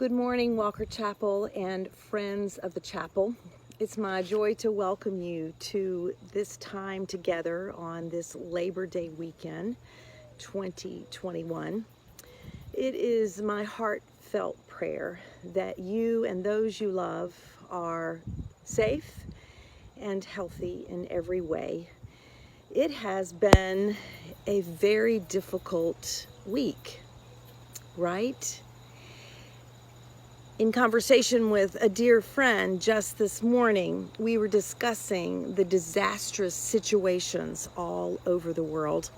Good morning, Walker Chapel and friends of the chapel. It's my joy to welcome you to this time together on this Labor Day weekend, 2021. It is my heartfelt prayer that you and those you love are safe and healthy in every way. It has been a very difficult week, right? In conversation with a dear friend just this morning, we were discussing the disastrous situations all over the world.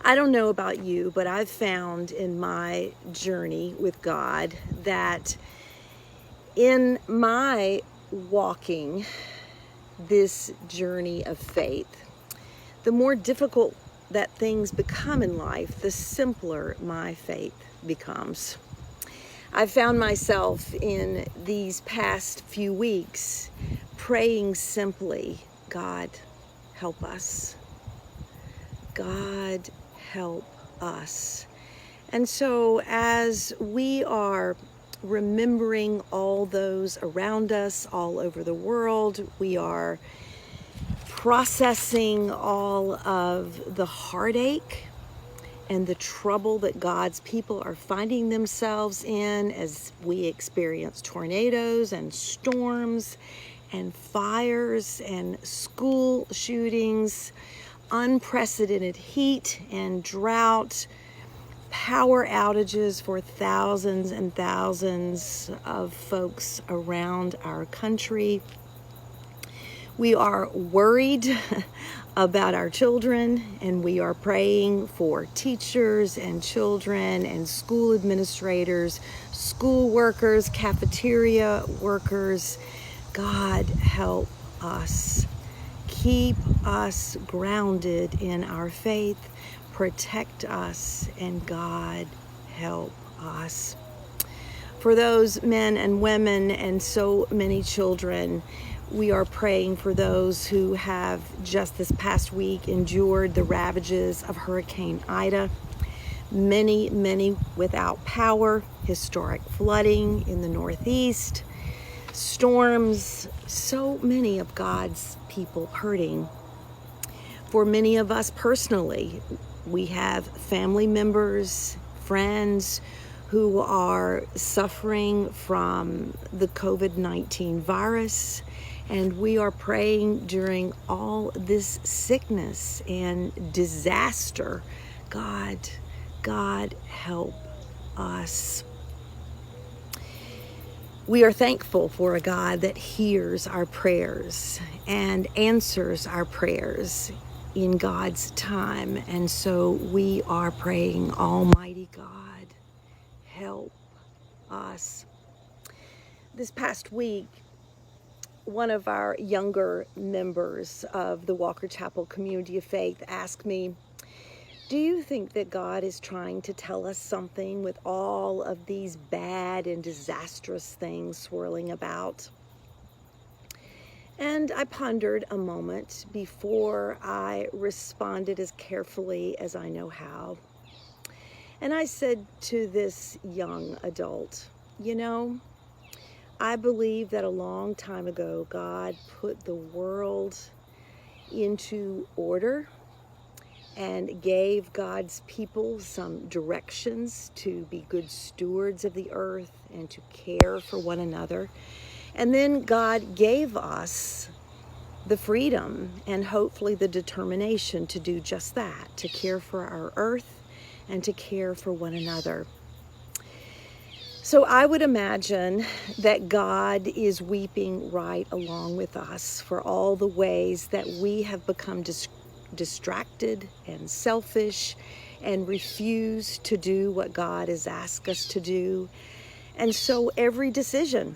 I don't know about you, but I've found in my journey with God that in my walking this journey of faith, the more difficult that things become in life, the simpler my faith becomes. I've found myself in these past few weeks praying simply, God, help us. God, help us. And so as we are remembering all those around us all over the world, we are processing all of the heartache and the trouble that God's people are finding themselves in as we experience tornadoes and storms and fires and school shootings, unprecedented heat and drought, power outages for thousands and thousands of folks around our country. We are worried about our children, and we are praying for teachers and children and school administrators, school workers, cafeteria workers. God, help us. Keep us grounded in our faith. Protect us, and God, help us. For those men and women and so many children, we are praying for those who have just this past week endured the ravages of Hurricane Ida. Many without power, historic flooding in the Northeast, storms, so many of God's people hurting. For many of us personally, we have family members, friends who are suffering from the COVID-19 virus. And we are praying during all this sickness and disaster, God, help us. We are thankful for a God that hears our prayers and answers our prayers in God's time. And so we are praying, Almighty God, help us. This past week, one of our younger members of the Walker Chapel Community of Faith asked me, do you think that God is trying to tell us something with all of these bad and disastrous things swirling about? And I pondered a moment before I responded as carefully as I know how. And I said to this young adult, I believe that a long time ago, God put the world into order and gave God's people some directions to be good stewards of the earth and to care for one another. And then God gave us the freedom and hopefully the determination to do just that, to care for our earth and to care for one another. So I would imagine that God is weeping right along with us for all the ways that we have become distracted and selfish and refuse to do what God has asked us to do. And so every decision